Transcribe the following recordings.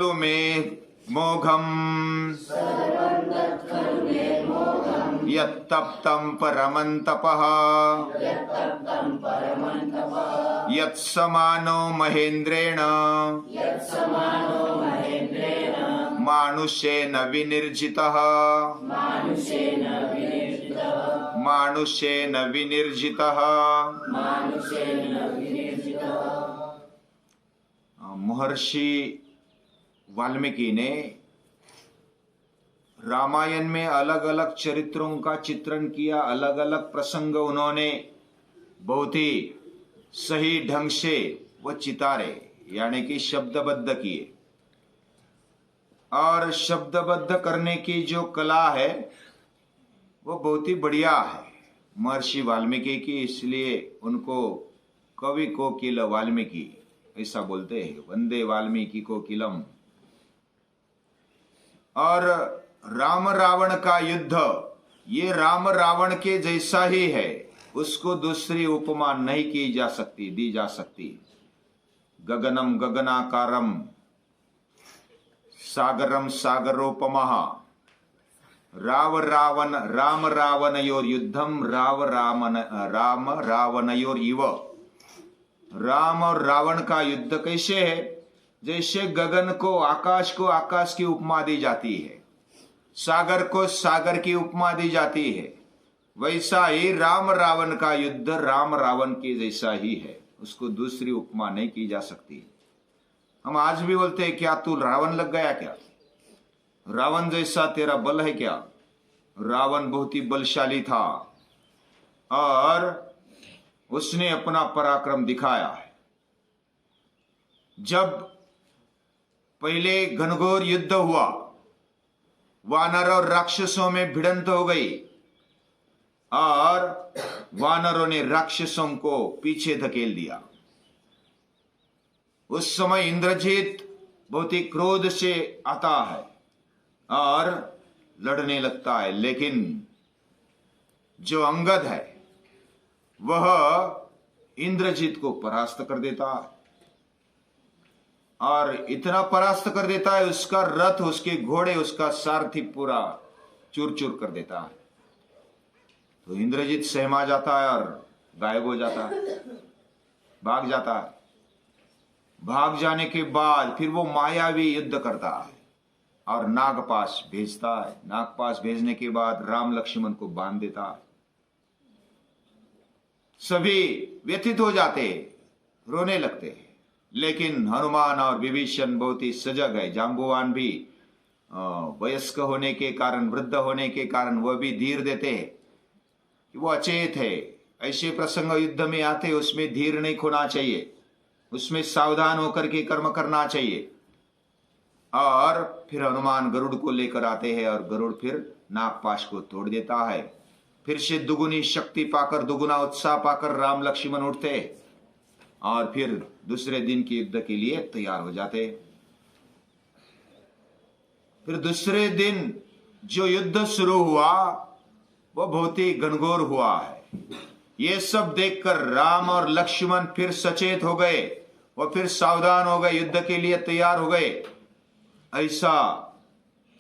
खलु मे मोघम यत्तप्तं परमन्तपः यत्समानो महेन्द्रेण मानुषेण विनिर्जितः मानुषेण विनिर्जितः। महर्षि वाल्मीकि ने रामायण में अलग अलग चरित्रों का चित्रण किया, अलग अलग प्रसंग उन्होंने बहुत ही सही ढंग से वो चितारे यानी कि शब्दबद्ध किए। और शब्दबद्ध करने की जो कला है वो बहुत ही बढ़िया है महर्षि वाल्मीकि की, इसलिए उनको कवि कोकिल वाल्मीकि ऐसा बोलते हैं, वंदे वाल्मीकि कोकिलम। और राम रावण का युद्ध ये राम रावण के जैसा ही है, उसको दूसरी उपमा नहीं की जा सकती, दी जा सकती। गगनम गगनाकारम सागरम सागरोपमः राम रावणयोर युद्धम राम रावणयोर इव। राम और रावण का युद्ध कैसे है? जैसे गगन को आकाश की उपमा दी जाती है, सागर को सागर की उपमा दी जाती है, वैसा ही राम रावण का युद्ध राम रावण के जैसा ही है, उसको दूसरी उपमा नहीं की जा सकती। हम आज भी बोलते हैं क्या तू रावण लग गया क्या? रावण जैसा तेरा बल है क्या? रावण बहुत ही बलशाली था और उसने अपना पराक्रम दिखाया है। जब पहले घनघोर युद्ध हुआ, वानर और राक्षसों में भिड़ंत हो गई और वानरों ने राक्षसों को पीछे धकेल दिया। उस समय इंद्रजीत बहुत ही क्रोध से आता है और लड़ने लगता है, लेकिन जो अंगद है वह इंद्रजीत को परास्त कर देता है और इतना परास्त कर देता है, उसका रथ, उसके घोड़े, उसका सारथी पूरा चूर चूर कर देता है। तो इंद्रजीत सहमा जाता है और गायब हो जाता है, भाग जाता है। भाग जाने के बाद फिर वो मायावी युद्ध करता है और नागपाश भेजता है। नागपाश भेजने के बाद राम लक्ष्मण को बांध देता है। सभी व्यथित हो जाते, रोने लगते, लेकिन हनुमान और विभीषण बहुत ही सजग है। जाम्बुवान भी वयस्क होने के कारण, वृद्ध होने के कारण वह भी धीर देते हैं कि वो अचेत है। ऐसे प्रसंग युद्ध में आते, उसमें धीर नहीं खोना चाहिए, उसमें सावधान होकर के कर्म करना चाहिए। और फिर हनुमान गरुड़ को लेकर आते हैं और गरुड़ फिर नागपाश को तोड़ देता है। फिर से दुगुनी शक्ति पाकर, दुगुना उत्साह पाकर राम लक्ष्मण उठते और फिर दूसरे दिन के युद्ध के लिए तैयार हो जाते। फिर दूसरे दिन जो युद्ध शुरू हुआ वो बहुत ही घनघोर हुआ है। ये सब देखकर राम और लक्ष्मण फिर सचेत हो गए, वो फिर सावधान हो गए, युद्ध के लिए तैयार हो गए। ऐसा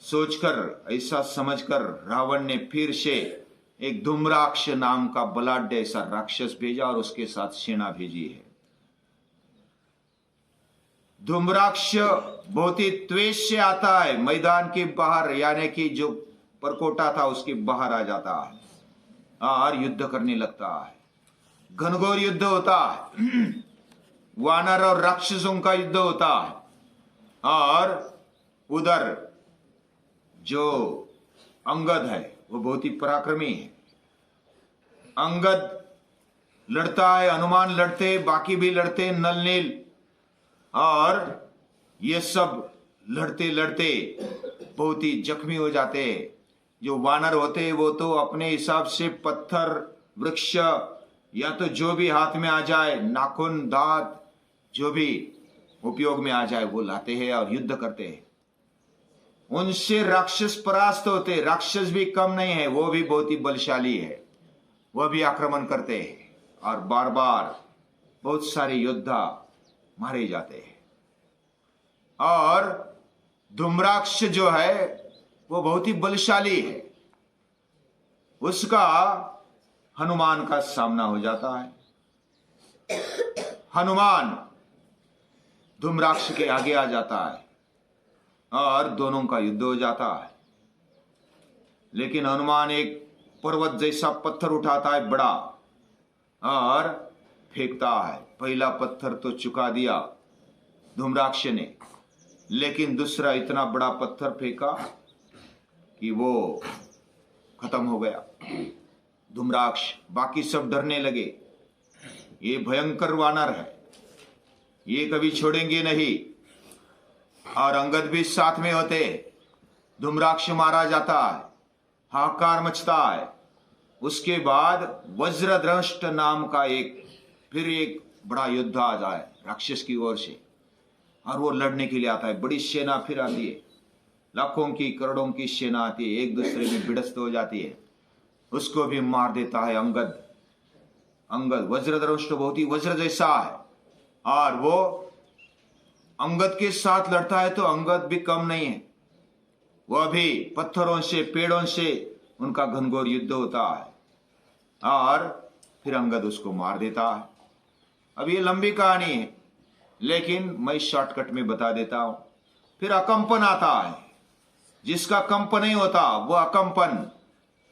सोचकर, ऐसा समझकर रावण ने फिर से एक धूम्राक्ष नाम का बलाढ्य ऐसा राक्षस भेजा और उसके साथ सेना भेजी है। धूम्राक्ष बहुत ही त्वेष से आता है, मैदान के बाहर यानी कि जो परकोटा था उसके बाहर आ जाता है और युद्ध करने लगता है। घनघोर युद्ध होता है, वानर और राक्षसों का युद्ध होता है। और उधर जो अंगद है वो बहुत ही पराक्रमी है। अंगद लड़ता है, हनुमान लड़ते, बाकी भी लड़ते, नल नील, और ये सब लड़ते लड़ते बहुत ही जख्मी हो जाते। जो वानर होते हैं वो तो अपने हिसाब से पत्थर, वृक्ष या तो जो भी हाथ में आ जाए, नाखून, दांत, जो भी उपयोग में आ जाए वो लाते हैं और युद्ध करते हैं। उनसे राक्षस परास्त होते। राक्षस भी कम नहीं है, वो भी बहुत ही बलशाली है, वह भी आक्रमण करते हैं और बार बार बहुत सारे योद्धा मारे जाते हैं। और धूम्राक्ष जो है वो बहुत ही बलशाली है, उसका हनुमान का सामना हो जाता है। हनुमान धूम्राक्ष के आगे आ जाता है और दोनों का युद्ध हो जाता है। लेकिन हनुमान एक पर्वत जैसा पत्थर उठाता है बड़ा और फेंकता है। पहला पत्थर तो चुका दिया धूम्राक्ष ने, लेकिन दूसरा इतना बड़ा पत्थर फेंका कि वो खत्म हो गया धूम्राक्ष। बाकी सब डरने लगे, ये भयंकर वानर है, ये कभी छोड़ेंगे नहीं। और अंगद भी साथ में होते। धूम्राक्ष मारा जाता है, हाहाकार मचता है। उसके बाद वज्रदंष्ट नाम का फिर एक बड़ा योद्धा आ जाए राक्षस की ओर से, और वो लड़ने के लिए आता है। बड़ी सेना फिर आती है, लाखों की करोड़ों की सेना आती है, एक दूसरे में भिड़ंत हो जाती है। उसको भी मार देता है अंगद वज्रदंष्ट बहुत ही वज्र जैसा है, और वो अंगद के साथ लड़ता है तो अंगद भी कम नहीं है। वह भी पत्थरों से पेड़ों से उनका घनघोर युद्ध होता है और फिर अंगद उसको मार देता है। अब ये लंबी कहानी है, लेकिन मैं शॉर्टकट में बता देता हूं। फिर अकंपन आता है, जिसका कंप नहीं होता वो अकंपन,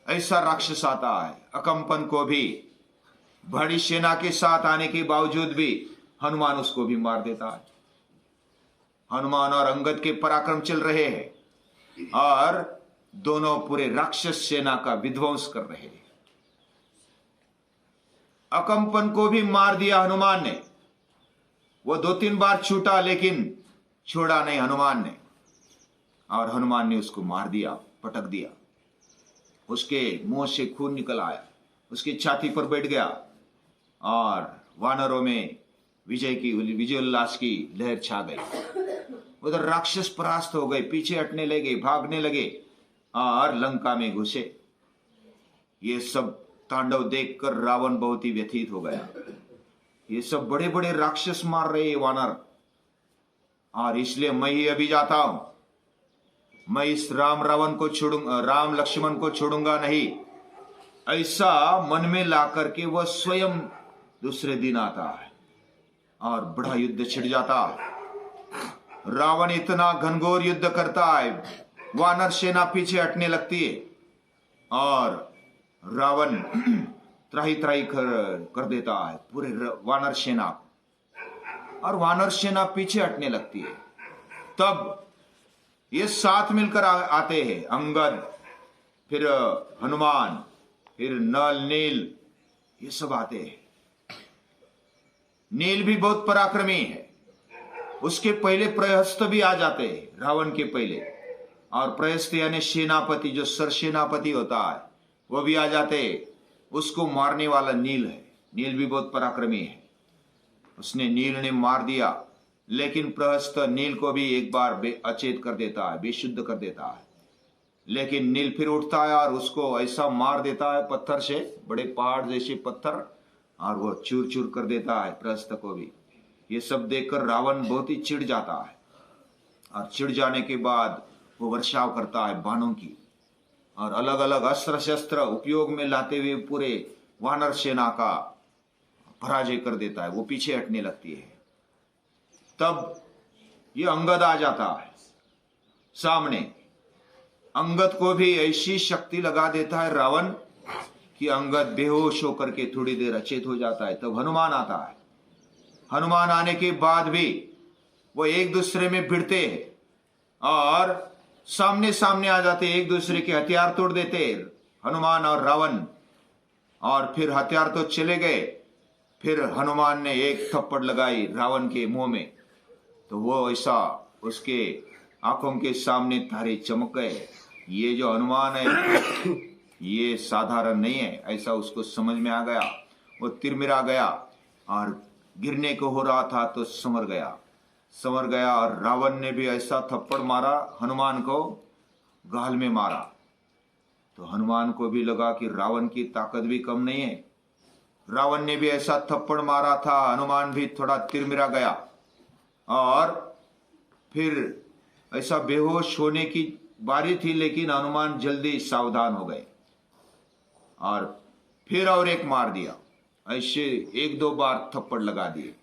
ऐसा राक्षस आता है। अकंपन को भी बड़ी सेना के साथ आने के बावजूद भी हनुमान उसको भी मार देता है। हनुमान और अंगद के पराक्रम चल रहे हैं और दोनों पूरे राक्षस सेना का विध्वंस कर रहे हैं। अकंपन को भी मार दिया हनुमान ने। वो 2-3 बार छूटा, लेकिन छोड़ा नहीं हनुमान ने, और हनुमान ने उसको मार दिया, पटक दिया। उसके मुंह से खून निकल आया, उसकी छाती पर बैठ गया, और वानरों में विजय उल्लास की लहर छा गई। उधर राक्षस परास्त हो गए, पीछे हटने लगे, भागने लगे और लंका में घुसे। ये सब तांडव देखकर रावण बहुत ही व्यथित हो गया। ये सब बड़े बड़े राक्षस मार रहे वानर, और इसलिए मैं ही अभी जाता हूं। मैं इस राम लक्ष्मण को छोड़ूंगा नहीं, ऐसा मन में ला करके वह स्वयं दूसरे दिन आता है और बड़ा युद्ध छिड़ जाता है। रावण इतना घनघोर युद्ध करता है, वानर सेना पीछे हटने लगती है और रावण त्राही त्राही कर देता है पूरे वानर सेना, और वानर सेना पीछे हटने लगती है। तब ये साथ मिलकर आते हैं, अंगद, फिर हनुमान, फिर नल, नील, ये सब आते हैं। नील भी बहुत पराक्रमी है। उसके पहले प्रहस्त भी आ जाते हैं, रावण के पहले, और प्रहस्त यानी सेनापति, जो सरसेनापति होता है, वो भी आ जाते। उसको मारने वाला नील है। नील भी बहुत पराक्रमी है। उसने नील ने मार दिया, लेकिन प्रहस्त नील को भी एक बार अचेत कर देता है, बेशुद्ध कर देता है। लेकिन नील फिर उठता है और उसको ऐसा मार देता है पत्थर से, बड़े पहाड़ जैसे पत्थर, और वो चूर चूर कर देता है प्रहस्त को भी। ये सब देखकर रावण बहुत ही चिढ़ जाता है, और चिढ़ जाने के बाद वो वर्षाव करता है बाणों की, और अलग अलग अस्त्र शस्त्र उपयोग में लाते हुए पूरे वानर सेना का पराजय कर देता है। वो पीछे हटने लगती है। तब ये अंगद आ जाता है सामने। अंगद को भी ऐसी शक्ति लगा देता है रावण कि अंगद बेहोश होकर के थोड़ी देर अचेत हो जाता है। तब हनुमान आता है। हनुमान आने के बाद भी वो एक दूसरे में भिड़ते हैं और सामने सामने आ जाते, एक दूसरे के हथियार तोड़ देते हनुमान और रावण। और फिर हथियार तो चले गए, फिर हनुमान ने एक थप्पड़ लगाई रावण के मुंह में, तो वो ऐसा उसके आंखों के सामने तारे चमक गए। ये जो हनुमान है ये साधारण नहीं है, ऐसा उसको समझ में आ गया। वो तिरमिरा गया और गिरने को हो रहा था तो संवर गया। और रावण ने भी ऐसा थप्पड़ मारा हनुमान को, गाल में मारा। तो हनुमान को भी लगा कि रावण की ताकत भी कम नहीं है। रावण ने भी ऐसा थप्पड़ मारा था, हनुमान भी थोड़ा तिरमिरा गया। और फिर ऐसा बेहोश होने की बारी थी, लेकिन हनुमान जल्दी सावधान हो गए और फिर और एक मार दिया। ऐसे एक दो बार थप्पड़ लगा दिए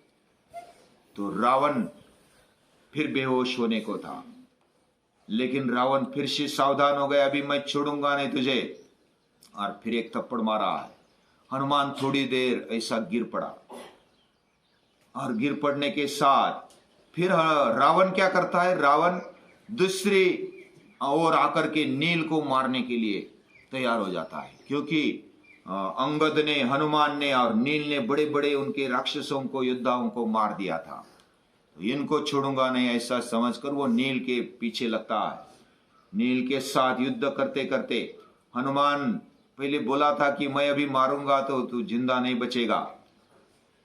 तो रावण फिर बेहोश होने को था, लेकिन रावण फिर से सावधान हो गया, अभी मैं छोड़ूंगा नहीं तुझे, और फिर एक थप्पड़ मारा है। हनुमान थोड़ी देर ऐसा गिर पड़ा और गिर पड़ने के साथ फिर रावण क्या करता है, रावण दूसरी ओर आकर के नील को मारने के लिए तैयार हो जाता है, क्योंकि अंगद ने, हनुमान ने और नील ने बड़े बड़े उनके राक्षसों को, योद्धाओं को मार दिया था। तो इनको छोड़ूंगा नहीं ऐसा समझकर वो नील के पीछे लगता है। नील के साथ युद्ध करते करते हनुमान पहले बोला था कि मैं अभी मारूंगा तो तू जिंदा नहीं बचेगा,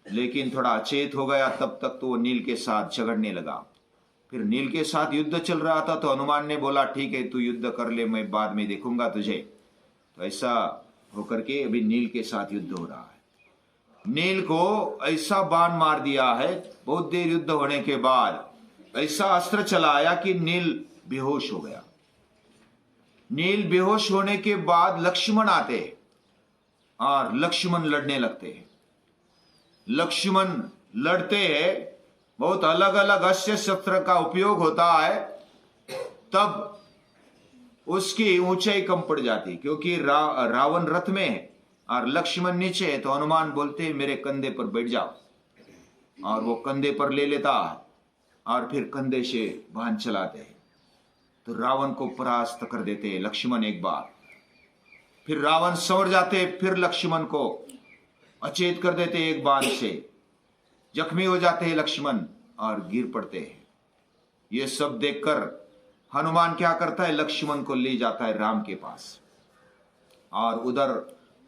लेकिन थोड़ा अचेत हो गया, तब तक तो वो नील के साथ झगड़ने लगा। फिर नील के साथ युद्ध चल रहा था तो हनुमान ने बोला ठीक है तू युद्ध कर ले, मैं बाद में देखूंगा तुझे। तो ऐसा होकर के अभी नील के साथ युद्ध हो रहा है। नील को ऐसा बाण मार दिया है, बहुत देर युद्ध होने के बाद ऐसा अस्त्र चलाया कि नील बेहोश हो गया। नील बेहोश होने के बाद लक्ष्मण आते और लक्ष्मण लड़ने लगते हैं। लक्ष्मण लड़ते हैं, बहुत अलग अलग अस्त्र शस्त्र का उपयोग होता है, तब उसकी ऊंचाई कम पड़ जाती, क्योंकि रावण रथ में है और लक्ष्मण नीचे है। तो हनुमान बोलते हैं मेरे कंधे पर बैठ जाओ, और वो कंधे पर ले लेता है और फिर कंधे से बाण चलाते हैं, तो रावण को परास्त कर देते हैं लक्ष्मण एक बार। फिर रावण संवर जाते, फिर लक्ष्मण को अचेत कर देते एक बाण से, जख्मी हो जाते हैं लक्ष्मण और गिर पड़ते हैं। ये सब देखकर हनुमान क्या करता है, लक्ष्मण को ले जाता है राम के पास, और उधर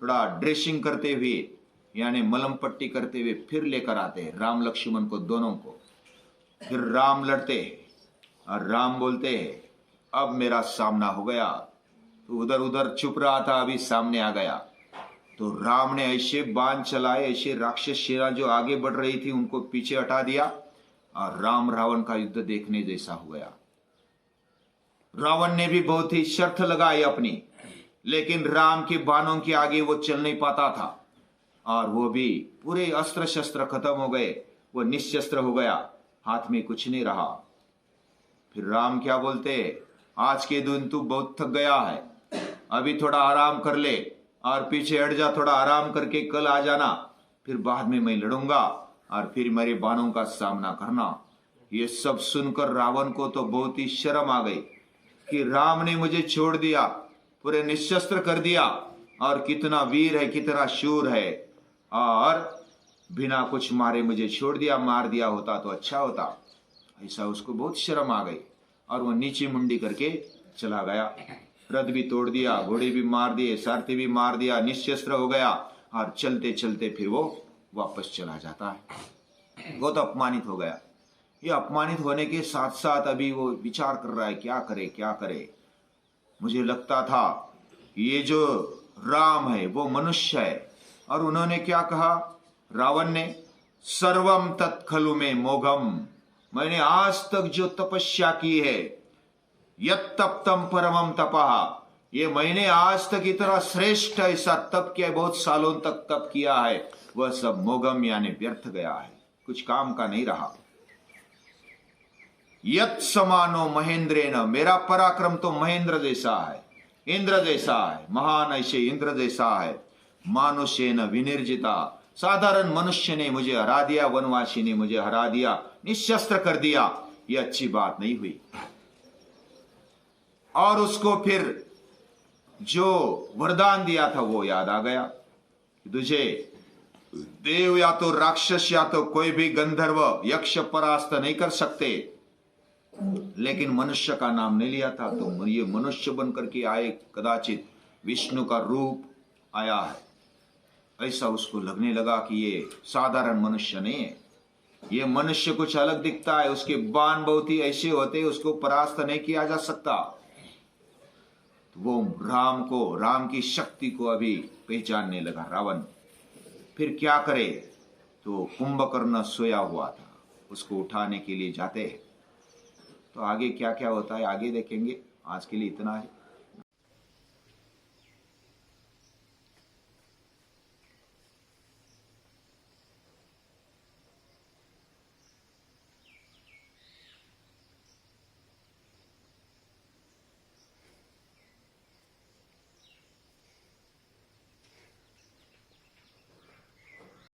थोड़ा ड्रेसिंग करते हुए, यानी मलम पट्टी करते हुए फिर लेकर आते हैं राम लक्ष्मण को, दोनों को। फिर राम लड़ते हैं और राम बोलते हैं अब मेरा सामना हो गया। तो उधर उधर चुप रहा था, अभी सामने आ गया। तो राम ने ऐसे बाण चलाए, ऐसे राक्षस सेना जो आगे बढ़ रही थी उनको पीछे हटा दिया, और राम रावण का युद्ध देखने जैसा हो गया। रावण ने भी बहुत ही शर्त लगाई अपनी, लेकिन राम के बाणों के आगे वो चल नहीं पाता था, और वो भी पूरे अस्त्र शस्त्र खत्म हो गए, वो निशस्त्र हो गया, हाथ में कुछ नहीं रहा। फिर राम क्या बोलते, आज के दिन तू बहुत थक गया है, अभी थोड़ा आराम कर ले और पीछे हट जा, थोड़ा आराम करके कल आ जाना, फिर बाद में मैं लड़ूंगा और फिर मेरे बाणों का सामना करना। ये सब सुनकर रावण को तो बहुत ही शर्म आ गई कि राम ने मुझे छोड़ दिया, पूरे निशस्त्र कर दिया, और कितना वीर है, कितना शूर है, और बिना कुछ मारे मुझे छोड़ दिया, मार दिया होता तो अच्छा होता। ऐसा उसको बहुत शर्म आ गई, और वो नीचे मुंडी करके चला गया। रथ भी तोड़ दिया, घोड़े भी मार दिए, सारथी भी मार दिया, निशस्त्र हो गया, और चलते चलते फिर वो वापस चला जाता है। वो तो अपमानित हो गया। ये अपमानित होने के साथ साथ अभी वो विचार कर रहा है क्या करे क्या करे। मुझे लगता था ये जो राम है वो मनुष्य है, और उन्होंने क्या कहा, रावण ने, सर्वम तत्खलु में मोघम, मैंने आज तक जो तपस्या की है, यत तप्तम परमम तपः, ये मैंने आज तक इतना श्रेष्ठ ऐसा तप किया, बहुत सालों तक तप किया है, वह सब मोघम यानी व्यर्थ गया है, कुछ काम का नहीं रहा। यत समानो महेंद्रेन, मेरा पराक्रम तो महेंद्र जैसा है, इंद्र जैसा है, महान ऐसे इंद्र जैसा है। मानुषेन विनिर्जिता, साधारण मनुष्य ने मुझे हरा दिया, वनवासी ने मुझे हरा दिया, निशस्त्र कर दिया, यह अच्छी बात नहीं हुई। और उसको फिर जो वरदान दिया था वो याद आ गया, तुझे देव या तो राक्षस या तो कोई भी गंधर्व यक्ष परास्त नहीं कर सकते, लेकिन मनुष्य का नाम नहीं लिया था, तो ये मनुष्य बनकर के आए, कदाचित विष्णु का रूप आया है, ऐसा उसको लगने लगा कि ये साधारण मनुष्य नहीं है, ये मनुष्य कुछ अलग दिखता है, उसके बाण बहुत ही ऐसे होते, उसको परास्त नहीं किया जा सकता। तो वो राम को, राम की शक्ति को अभी पहचानने लगा रावण। फिर क्या करे, तो कुंभकर्ण सोया हुआ था, उसको उठाने के लिए जाते हैं। तो आगे क्या क्या होता है आगे देखेंगे। आज के लिए इतना है।